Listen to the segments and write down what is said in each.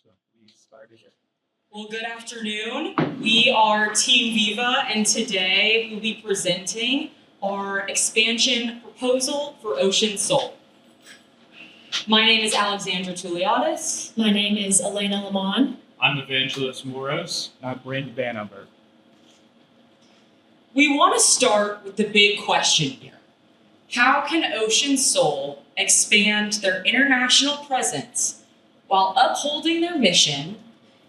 So we started it. Well, good afternoon. We are Team Viva, and today we'll be presenting our expansion proposal for Ocean Soul. My name is Alexandra Tuliadis. My name is Elena Lamont. I'm Evangelist Moros. I'm Brandon Vanover. We want to start with the big question here. How can Ocean Soul expand their international presence while upholding their mission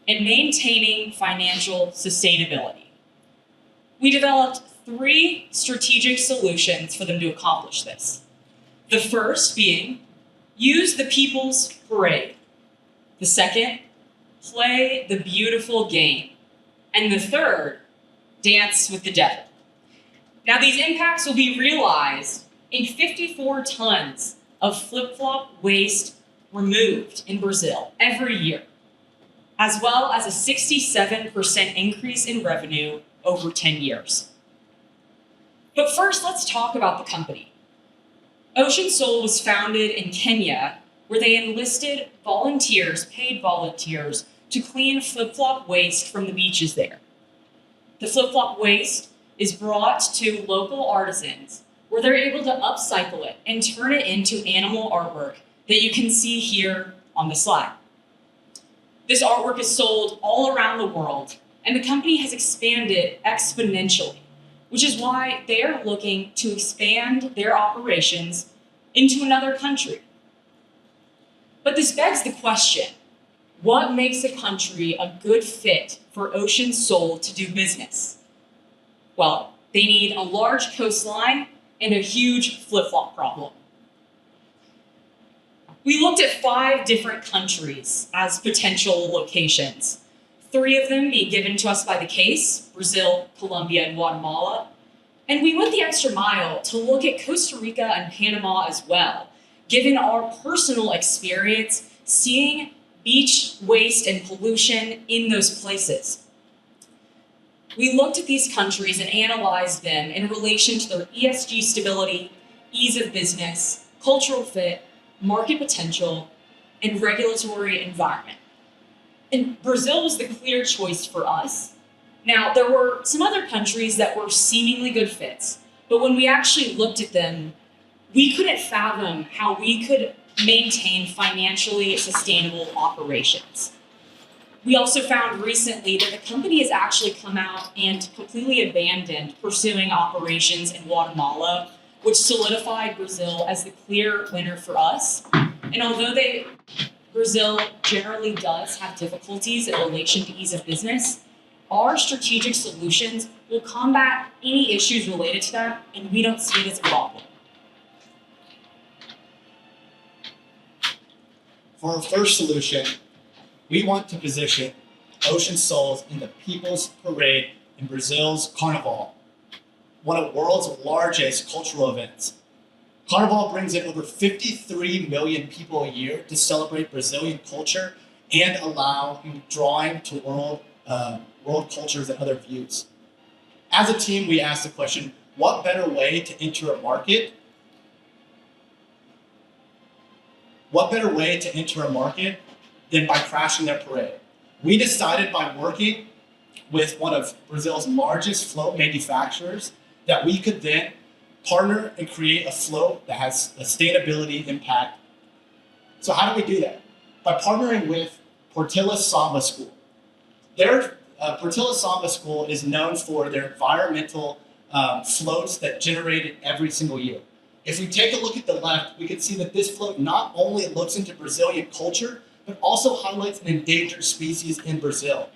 and maintaining financial sustainability? We developed 3 strategic solutions for them to accomplish this. The first being, use the people's parade. The second, play the beautiful game. And the third, dance with the devil. Now, these impacts will be realized in 54 tons of flip-flop waste removed in Brazil every year, as well as a 67% increase in revenue over 10 years. But first, let's talk about the company. Ocean Soul was founded in Kenya, where they enlisted volunteers, paid volunteers, to clean flip-flop waste from the beaches there. The flip-flop waste is brought to local artisans, where they're able to upcycle it and turn it into animal artwork that you can see here on the slide. This artwork is sold all around the world, and the company has expanded exponentially, which is why they are looking to expand their operations into another country. But this begs the question, what makes a country a good fit for Ocean Soul to do business? Well, they need a large coastline and a huge flip-flop problem. We looked at 5 different countries as potential locations, 3 of them being given to us by the case, Brazil, Colombia, and Guatemala. And we went the extra mile to look at Costa Rica and Panama as well, given our personal experience seeing beach waste and pollution in those places. We looked at these countries and analyzed them in relation to their ESG stability, ease of business, cultural fit, market potential, and regulatory environment. And Brazil was the clear choice for us. Now, there were some other countries that were seemingly good fits, but when we actually looked at them, we couldn't fathom how we could maintain financially sustainable operations. We also found recently that the company has actually come out and completely abandoned pursuing operations in Guatemala, which solidified Brazil as the clear winner for us. And although Brazil generally does have difficulties in relation to ease of business, our strategic solutions will combat any issues related to that, and we don't see it as a problem. For our first solution, we want to position Ocean Souls in the People's Parade in Brazil's Carnival, one of the world's largest cultural events. Carnival brings in over 53 million people a year to celebrate Brazilian culture and allow drawing to world cultures and other views. As a team, we asked the question, what better way to enter a market? What better way to enter a market than by crashing their parade? We decided by working with one of Brazil's largest float manufacturers that we could then partner and create a float that has a sustainability impact. So how do we do that? By partnering with Portela Samba School. Their Portela Samba School is known for their environmental floats that generated every single year. If we take a look at the left, we can see that this float not only looks into Brazilian culture, but also highlights an endangered species in Brazil.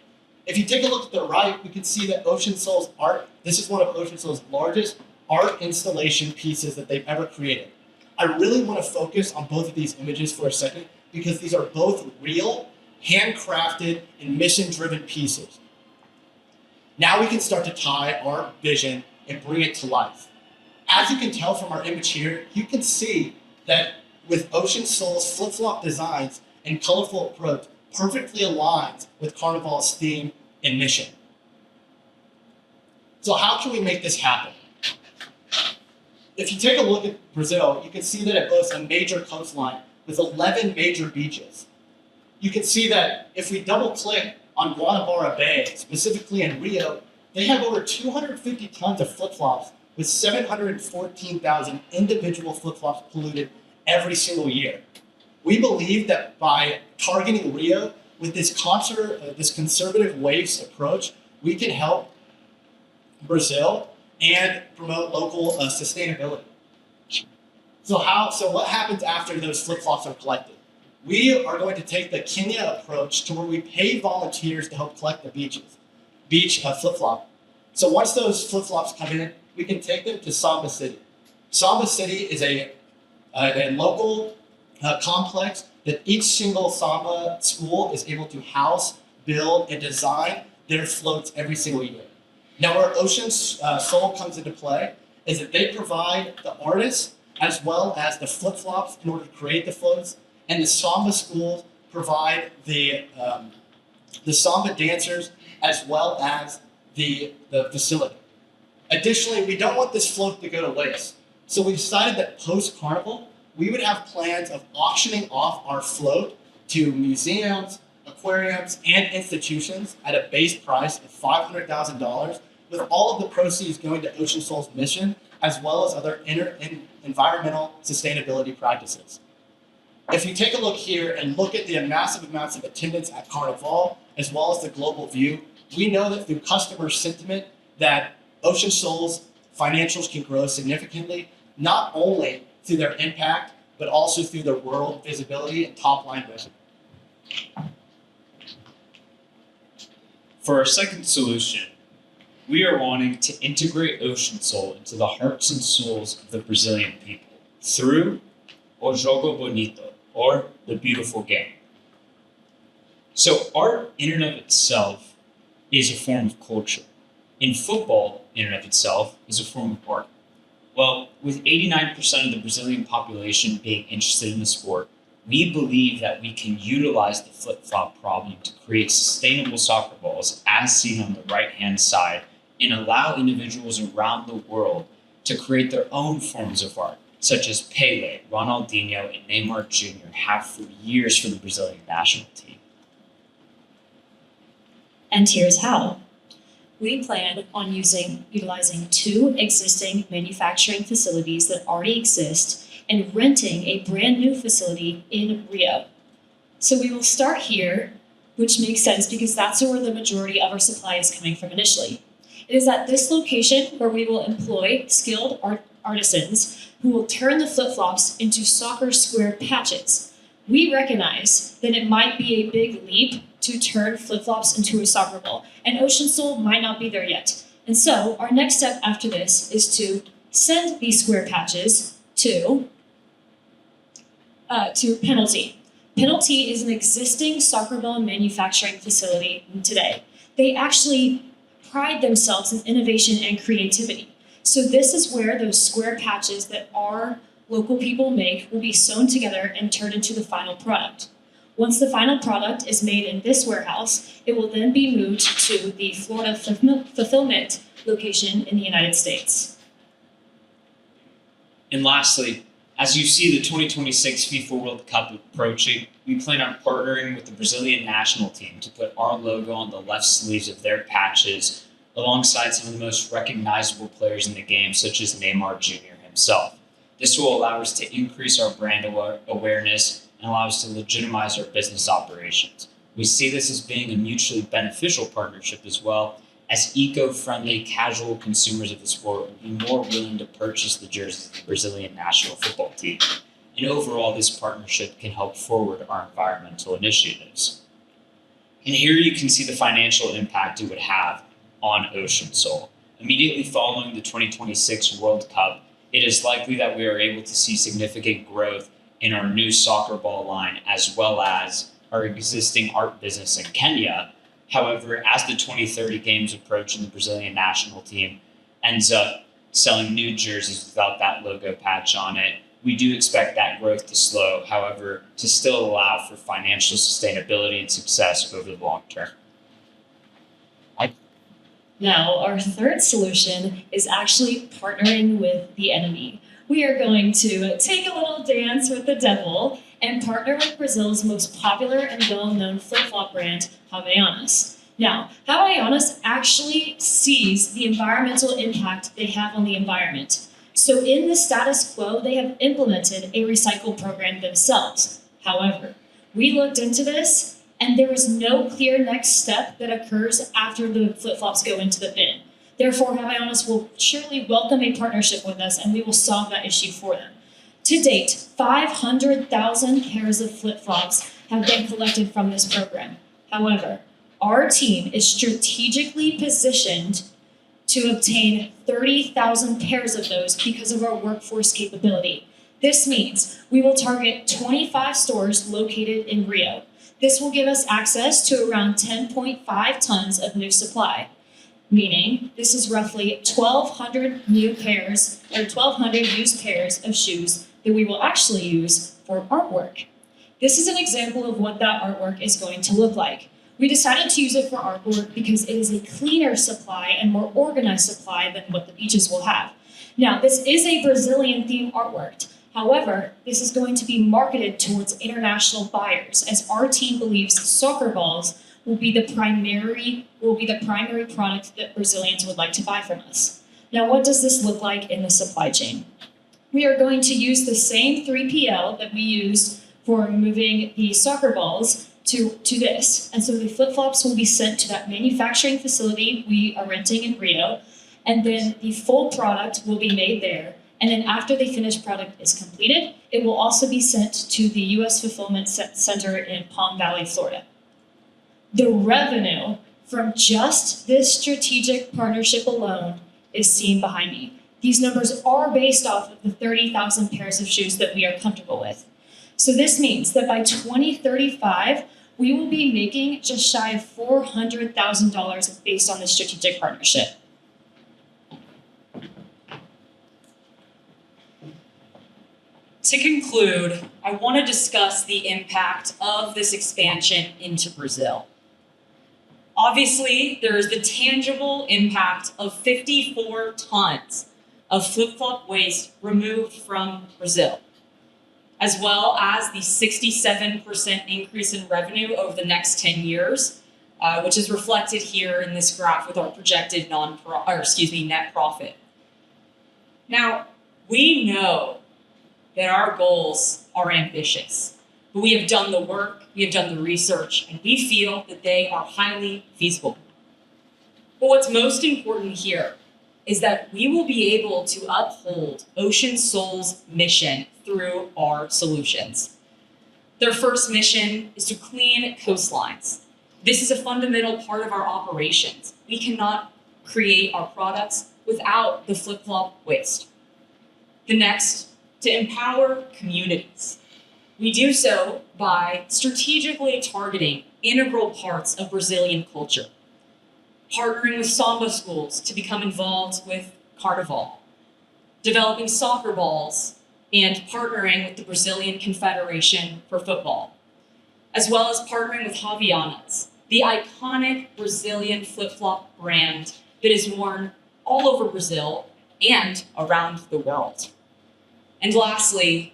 If you take a look at the right, we can see that Ocean Soul's art, this is one of Ocean Soul's largest art installation pieces that they've ever created. I really want to focus on both of these images for a second because these are both real, handcrafted, and mission-driven pieces. Now we can start to tie our vision and bring it to life. As you can tell from our image here, you can see that with Ocean Soul's flip-flop designs and colorful approach perfectly aligns with Carnival's theme and mission. So how can we make this happen? If you take a look at Brazil, you can see that it boasts a major coastline with 11 major beaches. you can see that if we double click on Guanabara Bay, specifically in Rio, they have over 250 tons of flip-flops with 714,000 individual flip-flops polluted every single year. We believe that by targeting Rio with this conservative waste approach, we can help Brazil and promote local sustainability. So what happens after those flip-flops are collected? We are going to take the Kenya approach to where we pay volunteers to help collect the beach flip-flop. So once those flip-flops come in, we can take them to Samba City. Samba City is a local complex that each single Samba school is able to house, build, and design their floats every single year. Now, where Ocean Soul comes into play is that they provide the artists as well as the flip-flops in order to create the floats, and the Samba schools provide the Samba dancers as well as the facility. Additionally, we don't want this float to go to waste. So we decided that post-carnival, we would have plans of auctioning off our float to museums, aquariums, and institutions at a base price of $500,000, with all of the proceeds going to Ocean Soul's mission, as well as other environmental sustainability practices. If you take a look here and look at the massive amounts of attendance at Carnival, as well as the global view, we know that through customer sentiment that Ocean Soul's financials can grow significantly, not only through their impact, but also through their world visibility and top-line revenue. For our second solution, we are wanting to integrate Ocean Soul into the hearts and souls of the Brazilian people through O Jogo Bonito, or the beautiful game. So art in and of itself is a form of culture. In football, in and of itself, is a form of art. Well, with 89% of the Brazilian population being interested in the sport, we believe that we can utilize the flip-flop problem to create sustainable soccer balls, as seen on the right-hand side, and allow individuals around the world to create their own forms of art, such as Pele, Ronaldinho, and Neymar Jr. have for years for the Brazilian national team. And here's how. We plan on utilizing 2 existing manufacturing facilities that already exist and renting a brand new facility in Rio. So we will start here, which makes sense because that's where the majority of our supply is coming from initially. It is at this location where we will employ skilled artisans who will turn the flip-flops into soccer square patches. We recognize that it might be a big leap to turn flip-flops into a soccer ball, and Ocean Soul might not be there yet. And so our next step after this is to send these square patches to Penalty. Penalty is an existing soccer ball manufacturing facility today. They actually pride themselves in innovation and creativity. So this is where those square patches that our local people make will be sewn together and turned into the final product. Once the final product is made in this warehouse, it will then be moved to the Florida fulfillment location in the United States. And lastly, as you see the 2026 FIFA World Cup approaching, we plan on partnering with the Brazilian national team to put our logo on the left sleeves of their patches alongside some of the most recognizable players in the game, such as Neymar Jr. himself. This will allow us to increase our brand awareness and allow us to legitimize our business operations. We see this as being a mutually beneficial partnership as well, as eco-friendly, casual consumers of the sport will be more willing to purchase the jerseys of the Brazilian national football team. And overall, this partnership can help forward our environmental initiatives. And here you can see the financial impact it would have on Ocean Soul. Immediately following the 2026 World Cup, it is likely that we are able to see significant growth in our new soccer ball line, as well as our existing art business in Kenya. However, as the 2030 games approach and the Brazilian national team ends up selling new jerseys without that logo patch on it, we do expect that growth to slow, however, to still allow for financial sustainability and success over the long term. Now, our third solution is actually partnering with the enemy. We are going to take a little dance with the devil and partner with Brazil's most popular and well-known flip-flop brand, Havaianas. Now, Havaianas actually sees the environmental impact they have on the environment. So in the status quo, they have implemented a recycle program themselves. However, we looked into this, and there is no clear next step that occurs after the flip-flops go into the bin. Therefore, Havaianas will surely welcome a partnership with us, and we will solve that issue for them. To date, 500,000 pairs of flip-flops have been collected from this program. However, our team is strategically positioned to obtain 30,000 pairs of those because of our workforce capability. This means we will target 25 stores located in Rio. This will give us access to around 10.5 tons of new supply, meaning this is roughly 1,200 new pairs or 1,200 used pairs of shoes that we will actually use for artwork. This is an example of what that artwork is going to look like. We decided to use it for artwork because it is a cleaner supply and more organized supply than what the beaches will have. Now, this is a Brazilian themed artwork. However, this is going to be marketed towards international buyers, as our team believes soccer balls will be the primary product that Brazilians would like to buy from us. Now, what does this look like in the supply chain? We are going to use the same 3PL that we used for moving the soccer balls to this. And so the flip-flops will be sent to that manufacturing facility we are renting in Rio, and then the full product will be made there. And then after the finished product is completed, it will also be sent to the U.S. Fulfillment Center in Palm Valley, Florida. The revenue from just this strategic partnership alone is seen behind me. These numbers are based off of the 30,000 pairs of shoes that we are comfortable with. So this means that by 2035, we will be making just shy of $400,000 based on this strategic partnership. To conclude, I want to discuss the impact of this expansion into Brazil. Obviously, there is the tangible impact of 54 tons of flip-flop waste removed from Brazil, as well as the 67% increase in revenue over the next 10 years, which is reflected here in this graph with our projected net profit. Now, we know that our goals are ambitious, but we have done the work, we have done the research, and we feel that they are highly feasible. But what's most important here is that we will be able to uphold Ocean Soul's mission through our solutions. Their first mission is to clean coastlines. This is a fundamental part of our operations. We cannot create our products without the flip-flop waste. The next, to empower communities. We do so by strategically targeting integral parts of Brazilian culture, partnering with samba schools to become involved with Carnival, developing soccer balls, and partnering with the Brazilian Confederation for Football, as well as partnering with Havaianas, the iconic Brazilian flip-flop brand that is worn all over Brazil and around the world. And lastly,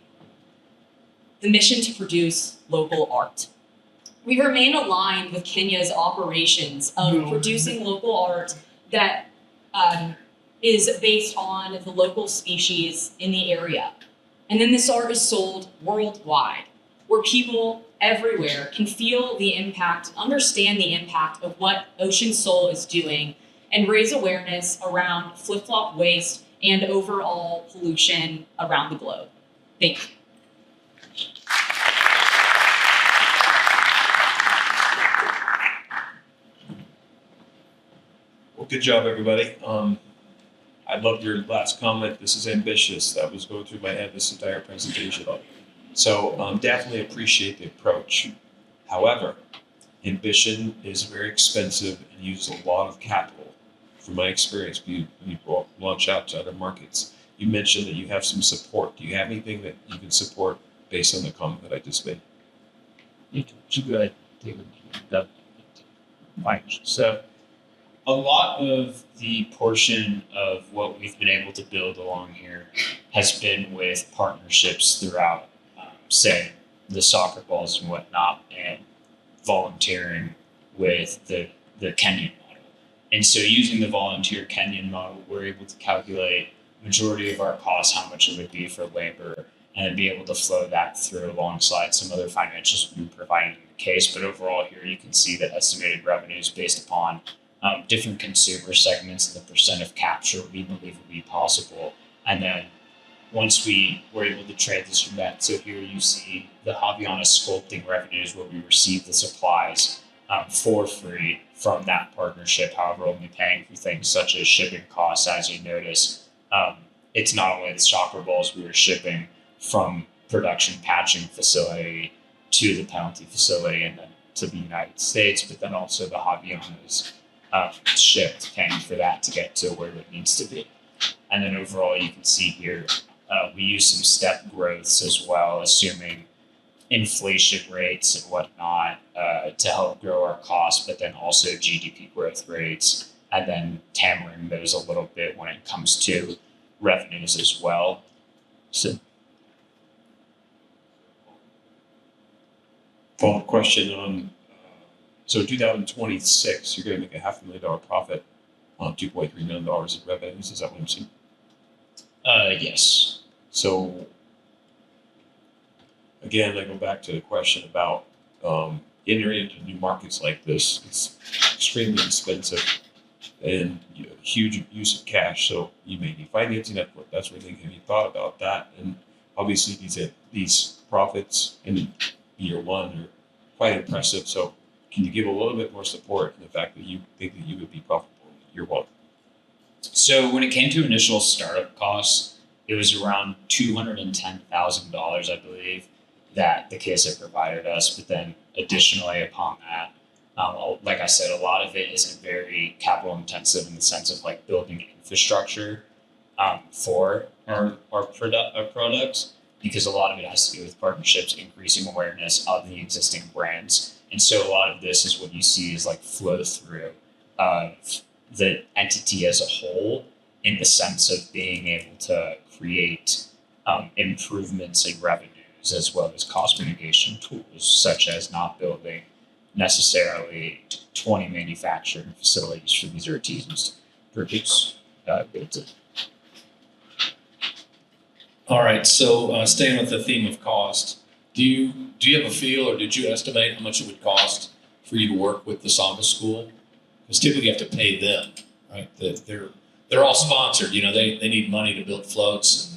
the mission to produce local art. We remain aligned with Kenya's operations of producing local art that is based on the local species in the area. And then this art is sold worldwide, where people everywhere can feel the impact, understand the impact of what Ocean Soul is doing, and raise awareness around flip-flop waste and overall pollution around the globe. Thank you. Well, good job, everybody. I loved your last comment. This is ambitious. That was going through my head this entire presentation. So definitely appreciate the approach. However, ambition is very expensive and uses a lot of capital. From my experience, when you launch out to other markets, you mentioned that you have some support. Do you have anything that you can support based on the comment that I just made? So a lot of the portion of what we've been able to build along here has been with partnerships throughout, say, the soccer balls and whatnot, and volunteering with the Kenyan model. And so using the volunteer Kenyan model, we're able to calculate majority of our costs, how much it would be for labor, and then be able to flow that through alongside some other financials we provided in the case. But overall here you can see the estimated revenues based upon different consumer segments and the percent of capture we believe will be possible. And then once we were able to transition that, so here you see the Javiana sculpting revenues where we receive the supplies for free from that partnership, however, only paying for things such as shipping costs. As you notice, it's not only the soccer balls we were shipping from production patching facility to the penalty facility and then to the United States, but then also the Javianas shipped, paying for that to get to where it needs to be. And then overall, you can see here, we use some step growths as well, assuming inflation rates and whatnot to help grow our costs, but then also GDP growth rates, and then tammering those a little bit when it comes to revenues as well. So, follow-up question on, so in 2026, you're going to make a $500,000 profit on $2.3 million in revenues. Is that what I'm seeing? yes. So again, I go back to the question about entering into new markets like this. It's extremely expensive and huge use of cash. So you may need financing. That's where have you thought about that? And obviously these profits in year one are quite impressive. So can you give a little bit more support in the fact that you think that you would be profitable in year one? So when it came to initial startup costs, it was around $210,000, I believe, that the KSA provided us. But then additionally upon that, like I said, a lot of it isn't very capital intensive in the sense of like building infrastructure for our products, because a lot of it has to do with partnerships, increasing awareness of the existing brands. And so a lot of this is what you see is like flow through of the entity as a whole, in the sense of being able to create improvements in revenues as well as cost mitigation tools, such as not building necessarily 20 manufacturing facilities for these artisans to produce goods. All right, so staying with the theme of cost, do you have a feel, or did you estimate how much it would cost for you to work with the Samba School? Because typically you have to pay them, right? They're all sponsored. You know, they need money to build floats,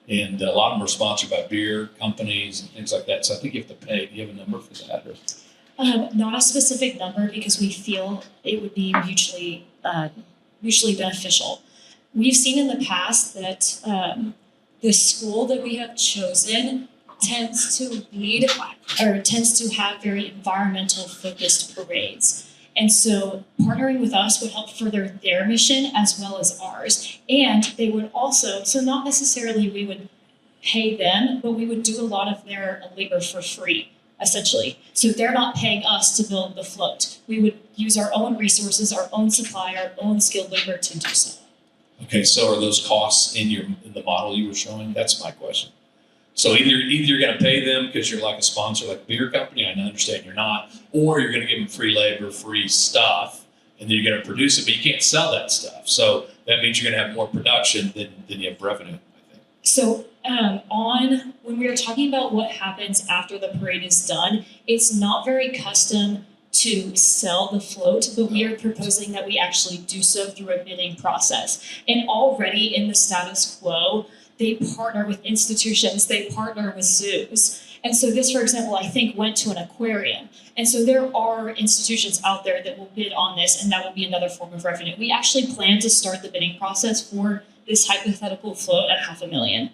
and a lot of them are sponsored by beer companies and things like that. So I think you have to pay. Do you have a number for that? Or? Not a specific number, because we feel it would be mutually beneficial. We've seen in the past that the school that we have chosen tends to have very environmental focused parades. And so partnering with us would help further their mission as well as ours. And they would also, so not necessarily we would pay them, but we would do a lot of their labor for free, essentially. So they're not paying us to build the float. We would use our own resources, our own supply, our own skilled labor to do so. Okay, so are those costs in the model you were showing? That's my question. So either you're going to pay them because you're like a sponsor, like a beer company. I understand you're not, or you're going to give them free labor, free stuff, and then you're going to produce it, but you can't sell that stuff. So that means you're going to have more production than you have revenue, I think. So when we are talking about what happens after the parade is done, it's not very custom to sell the float, but we are proposing that we actually do so through a bidding process. And already in the status quo, they partner with institutions, they partner with zoos. And so this, for example, I think went to an aquarium. And so there are institutions out there that will bid on this, and that will be another form of revenue. We actually plan to start the bidding process for this hypothetical float at $500,000.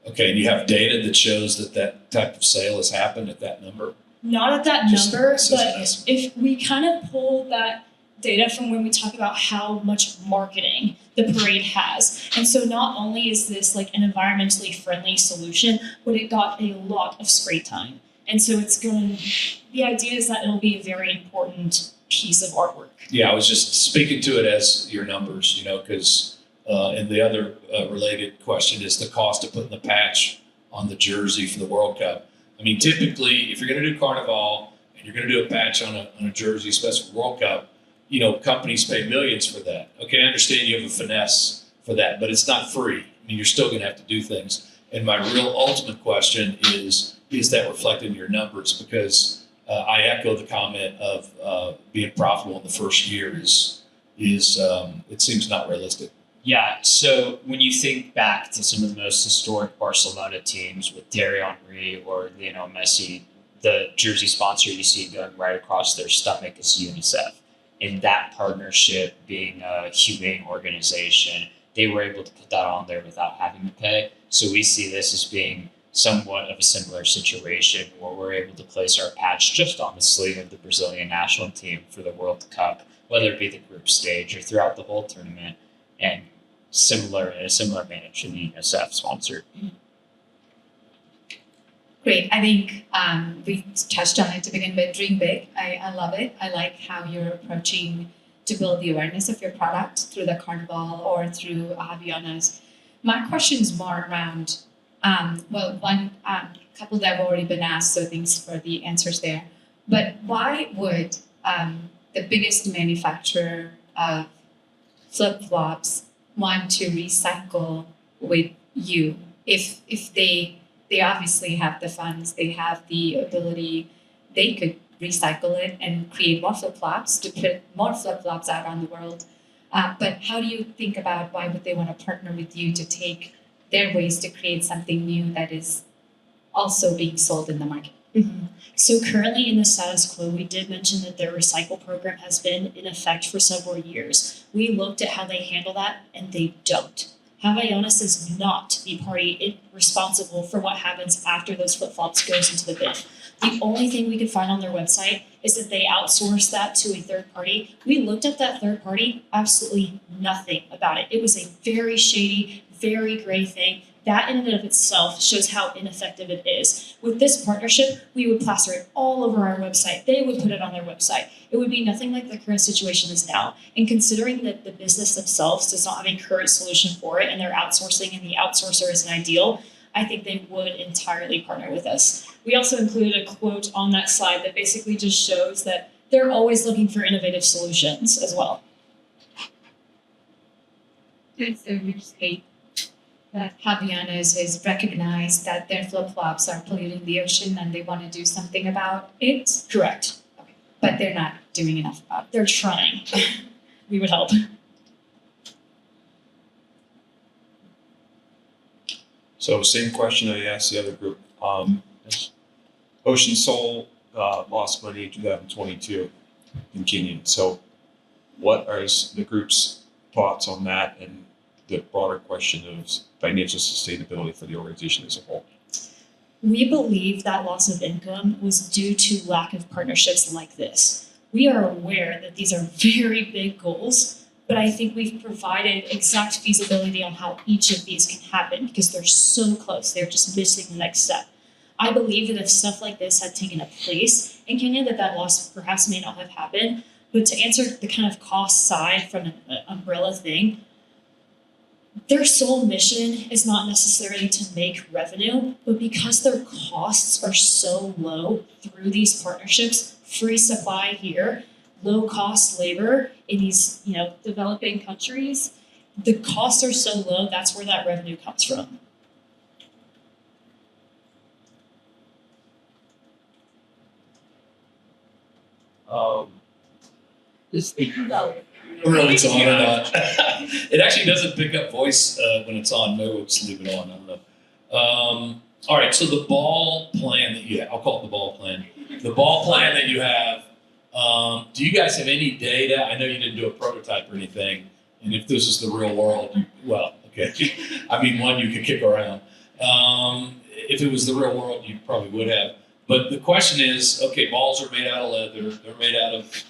Okay, and you have data that shows that type of sale has happened at that number? Not at that Just number, as an but estimate. if we kind of pull that data from when we talk about how much marketing the parade has. And so not only is this like an environmentally friendly solution, but it got a lot of spray time. And so the idea is that it'll be a very important piece of artwork. Yeah, I was just speaking to it as your numbers, because and the other related question is the cost of putting the patch on the jersey for the World Cup. I mean, typically, if you're going to do Carnival and you're going to do a patch on a jersey, especially for World Cup, companies pay millions for that. Okay, I understand you have a finesse for that, but it's not free. I mean, you're still going to have to do things. And my real ultimate question is that reflected in your numbers? Because I echo the comment of being profitable in the first year is it seems not realistic. Yeah, so when you think back to some of the most historic Barcelona teams with Thierry Henry or Lionel Messi, the jersey sponsor you see going right across their stomach is UNICEF. And that partnership being a humane organization, they were able to put that on there without having to pay. So we see this as being somewhat of a similar situation where we're able to place our patch just on the sleeve of the Brazilian national team for the World Cup, whether it be the group stage or throughout the whole tournament, and in a similar manner to the UNICEF sponsor. Great. I think we touched on it to begin with. Dream big. I love it. I like how you're approaching to build the awareness of your product through the Carnival or through Havaianas. My question is more around, one couple that have already been asked, so thanks for the answers there. But why would the biggest manufacturer of flip-flops want to recycle with you if they obviously have the funds, they have the ability, they could recycle it and create more flip-flops to put more flip-flops out on the world. But how do you think about why would they want to partner with you to take their ways to create something new that is also being sold in the market? Mm-hmm. So currently in the status quo, we did mention that their recycle program has been in effect for several years. We looked at how they handle that, and they don't. Havaianas is not the party responsible for what happens after those flip-flops goes into the bin. The only thing we could find on their website is that they outsource that to a third party. We looked at that third party, absolutely nothing about it. It was a very shady, very gray thing. That in and of itself shows how ineffective it is. With this partnership, we would plaster it all over our website. They would put it on their website. It would be nothing like the current situation is now. And considering that the business themselves does not have a current solution for it and they're outsourcing and the outsourcer isn't ideal, I think they would entirely partner with us. We also included a quote on that slide that basically just shows that they're always looking for innovative solutions as well. It's a real state that Havaianas has recognized that their flip-flops are polluting the ocean and they want to do something about it. Correct. But they're not doing enough about it. They're trying. We would help. So same question I asked the other group. Ocean Soul lost money in 2022 in Kenya. So what are the group's thoughts on that and the broader question of financial sustainability for the organization as a whole? We believe that loss of income was due to lack of partnerships like this. We are aware that these are very big goals, but I think we've provided exact feasibility on how each of these can happen because they're so close. They're just missing the next step. I believe that if stuff like this had taken place in Kenya, that loss perhaps may not have happened. But to answer the kind of cost side from an umbrella thing, their sole mission is not necessarily to make revenue, but because their costs are so low through these partnerships, free supply here, low cost labor in these, developing countries, the costs are so low, that's where that revenue comes from. Just thinking about Whether it's on or not. It actually doesn't pick up voice when it's on. Maybe we'll just leave it on. I don't know. All right. So the ball plan that you have, I'll call it the ball plan. The ball plan that you have, do you guys have any data? I know you didn't do a prototype or anything. And if this is the real world, okay. I mean, one you could kick around. If it was the real world, you probably would have. But the question is, okay, balls are made out of leather. They're made out of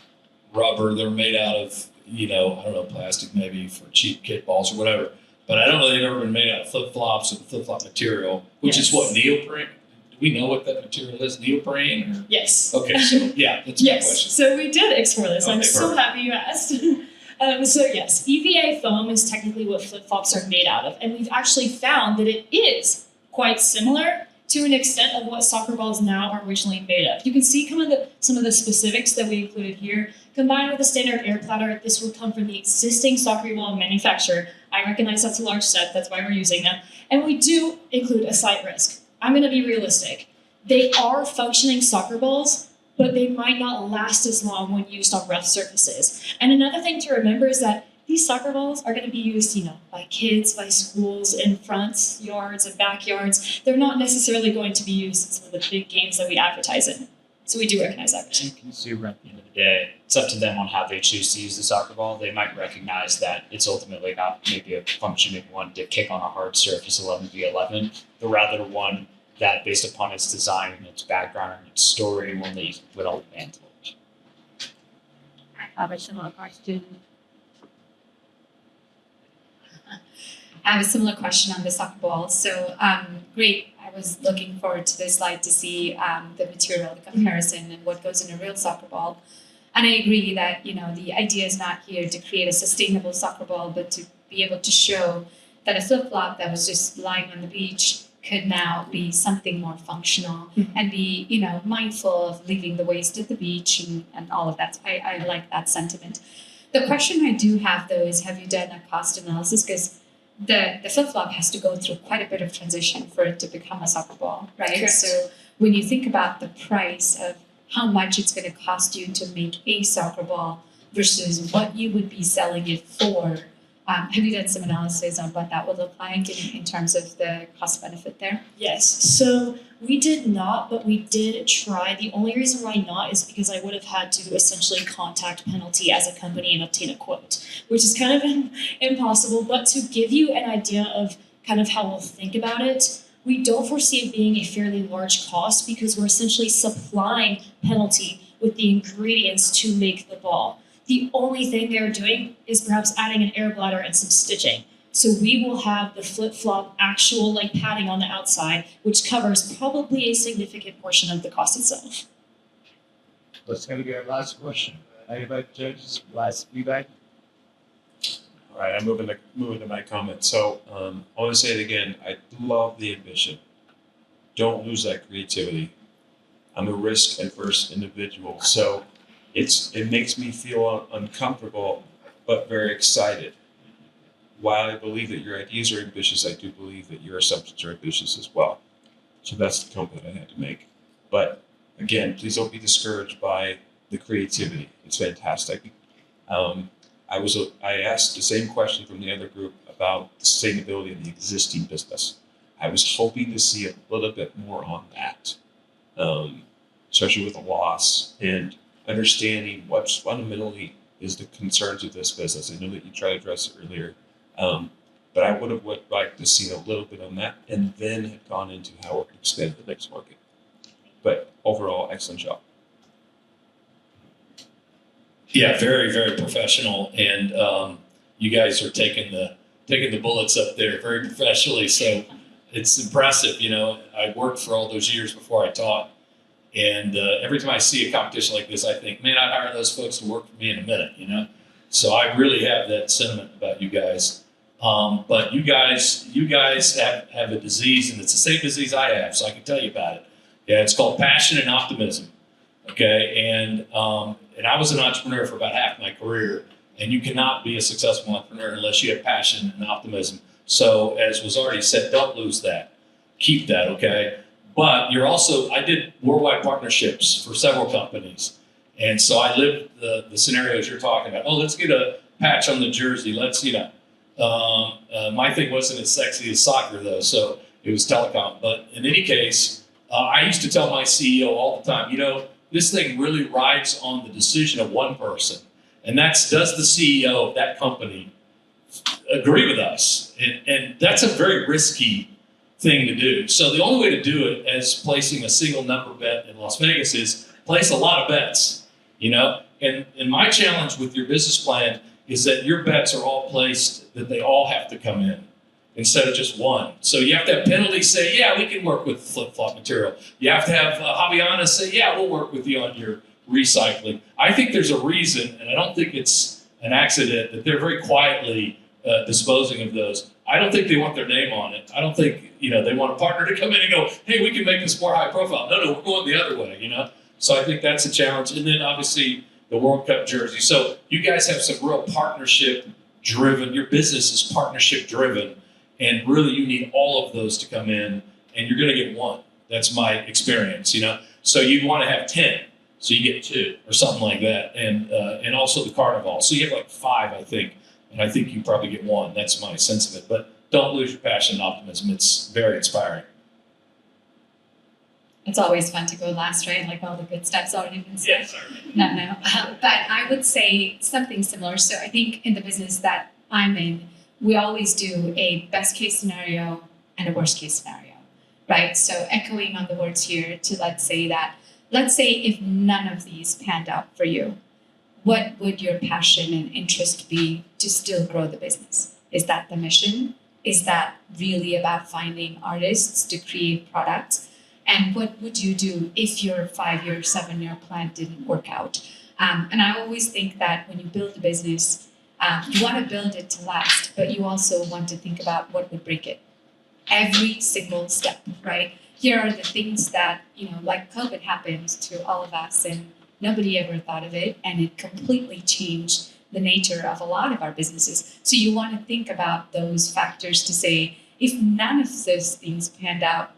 rubber. They're made out of, I don't know, plastic maybe for cheap kickballs or whatever. But I don't know they've ever been made out of flip-flops or the flip-flop material, which is what, neoprene? Do we know what that material is? Neoprene? Or? Yes. Okay, so yeah, that's my question. So we did explore this. Okay, I'm so perfect. happy you asked. So yes, EVA foam is technically what flip-flops are made out of. And we've actually found that it is quite similar to an extent of what soccer balls now are originally made of. You can see some of the specifics that we included here. Combined with a standard air platter, this will come from the existing soccer ball manufacturer. I recognize that's a large set, that's why we're using them. And we do include a slight risk. I'm gonna be realistic. They are functioning soccer balls, but they might not last as long when used on rough surfaces. And another thing to remember is that these soccer balls are going to be used, by kids, by schools, in front yards and backyards. They're not necessarily going to be used in some of the big games that we advertise in. So we do recognize that risk. And consumer at the end of the day, it's up to them on how they choose to use the soccer ball. They might recognize that it's ultimately not maybe a functioning one to kick on a hard surface 11v11, but rather one that, based upon its design and its background and its story, one that you put all the mantle. I have a similar question. I have a similar question on the soccer ball. So great. I was looking forward to this slide to see the material, the comparison, and what goes in a real soccer ball. And I agree that the idea is not here to create a sustainable soccer ball, but to be able to show that a flip flop that was just lying on the beach could now be something more functional and be mindful of leaving the waste at the beach and all of that. I like that sentiment. The question I do have though is, have you done a cost analysis? Because the flip-flop has to go through quite a bit of transition for it to become a soccer ball, right? Correct. So when you think about the price of how much it's going to cost you to make a soccer ball versus what you would be selling it for, have you done some analysis on what that would look like in terms of the cost benefit there? Yes. So we did not, but we did try. The only reason why not is because I would have had to essentially contact Penalty as a company and obtain a quote, which is kind of impossible. But to give you an idea of kind of how we'll think about it, we don't foresee it being a fairly large cost because we're essentially supplying Penalty with the ingredients to make the ball. The only thing they're doing is perhaps adding an air bladder and some stitching. So we will have the flip-flop actual padding on the outside, which covers probably a significant portion of the cost itself. Let's go to our last question. Anybody, judges, last feedback? All right, I'm moving to my comment. So I want to say it again. I love the ambition. Don't lose that creativity. I'm a risk-averse individual, so it makes me feel uncomfortable, but very excited. While I believe that your ideas are ambitious, I do believe that your assumptions are ambitious as well. So that's the comment I had to make. But again, please don't be discouraged by the creativity. It's fantastic. I asked the same question from the other group about the sustainability of the existing business. I was hoping to see a little bit more on that, especially with the loss and understanding what fundamentally is the concerns of this business. I know that you tried to address it earlier, but I would liked to see a little bit on that and then have gone into how we're going to expand the next market. But overall, excellent job. Yeah, very, very professional, and you guys are taking the bullets up there very professionally. So it's impressive. I worked for all those years before I taught, and every time I see a competition like this, I think, man, I'd hire those folks to work for me in a minute. So I really have that sentiment about you guys. But you guys have a disease, and it's the same disease I have, so I can tell you about it. Yeah, it's called passion and optimism. Okay, and I was an entrepreneur for about half my career, and you cannot be a successful entrepreneur unless you have passion and optimism. So, as was already said, don't lose that. Keep that, okay? But I did worldwide partnerships for several companies. And so I lived the scenarios you're talking about. Oh, let's get a patch on the jersey. Let's, my thing wasn't as sexy as soccer though, so it was telecom. But in any case, I used to tell my CEO all the time, this thing really rides on the decision of one person. And does the CEO of that company agree with us? And that's a very risky thing to do. So the only way to do it as placing a single number bet in Las Vegas is place a lot of bets, And my challenge with your business plan is that your bets are all placed, that they all have to come in instead of just one. So you have to have penalties say, yeah, we can work with flip-flop material. You have to have Javiana say, yeah, we'll work with you on your recycling. I think there's a reason, and I don't think it's an accident, that they're very quietly disposing of those. I don't think they want their name on it. I don't think, they want a partner to come in and go, hey, we can make this more high profile. No, we're going the other way, So I think that's a challenge. And then obviously the World Cup jersey. So you guys have some real partnership driven, your business is partnership driven, and really you need all of those to come in, and you're going to get one. That's my experience, So you want to have 10, so you get 2 or something like that, and also the carnival. So you have like 5, I think, and I think you probably get 1. That's my sense of it. But don't lose your passion and optimism. It's very inspiring. It's always fun to go last, right? Like all the good stuff's already been said. Yes, sir. No. But I would say something similar. So I think in the business that I'm in, we always do a best case scenario and a worst case scenario, right? So echoing on the words here to let's say if none of these panned out for you, what would your passion and interest be to still grow the business? Is that the mission? Is that really about finding artists to create products? And what would you do if your 5-year, 7-year plan didn't work out? And I always think that when you build a business, you want to build it to last, but you also want to think about what would break it. Every single step, right? Here are the things that, like COVID happened to all of us and nobody ever thought of it, and it completely changed the nature of a lot of our businesses. So you want to think about those factors to say, if none of those things panned out,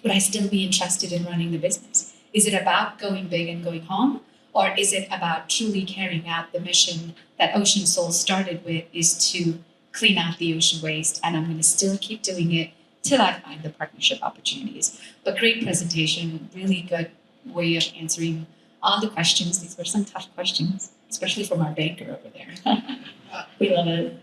would I still be interested in running the business? Is it about going big and going home? Or is it about truly carrying out the mission that Ocean Soul started with, is to clean out the ocean waste, and I'm going to still keep doing it till I find the partnership opportunities. But great presentation, really good way of answering all the questions. These were some tough questions, especially from our banker over there. We love it.